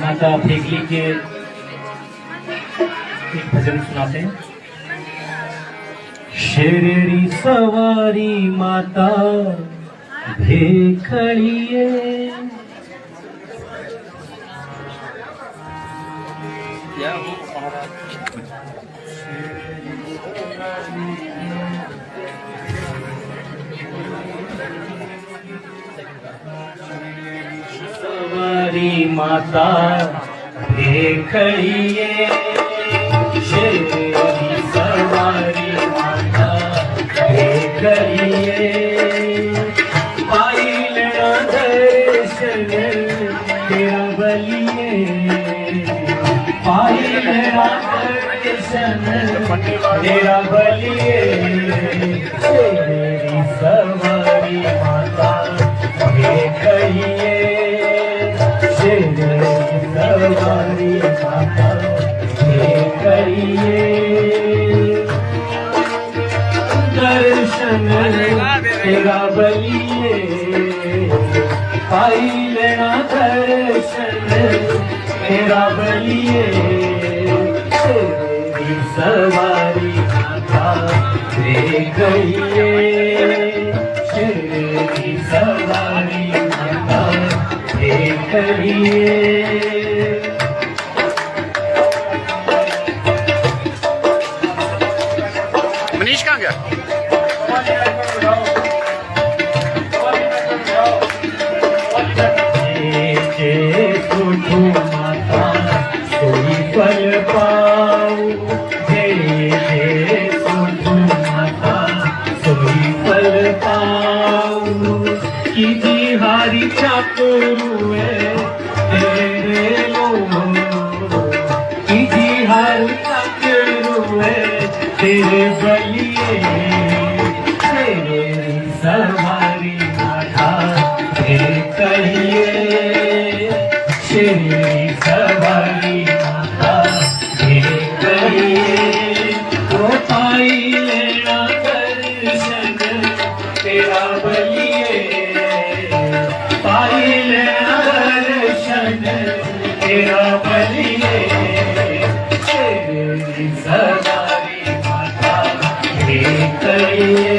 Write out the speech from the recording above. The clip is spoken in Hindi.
माता फेगली के एक भजन सुनाते हैं। शेररी सवारी माता भेखड़िए, सवारी माता भेखड़िए, शेररी सवारी माता भेखड़िए, पाई लेना दर्शन तेरा बलिए, पाई लेना दर्शन तेरा बलिए, शेररी सवारी माता भेखड़िए, शेररी सवारी माता भेखड़िए, दर्शन तेरा बलिए, पाई लेना दर्शन तेरा बलिए, शेररी सवारी माता भेखड़िए, शेररी सवारी माता भेखड़िए। मनीष कहाँ गया? माता सोई फल पाओ, जय जय सुधु माता सोई फल पाओ, की हारी चाकुरुए तेरे लो, की हारी चाकुरुए तेरे बलिए, शेररी सवारी माता भेखड़िए, शेररी सवारी माता भेखड़िए, वो पाई लेना दर्शन तेरा बलिए, पाई लेना दर्शन तेरा बलिए, शेररी सवारी माता भेखड़िए।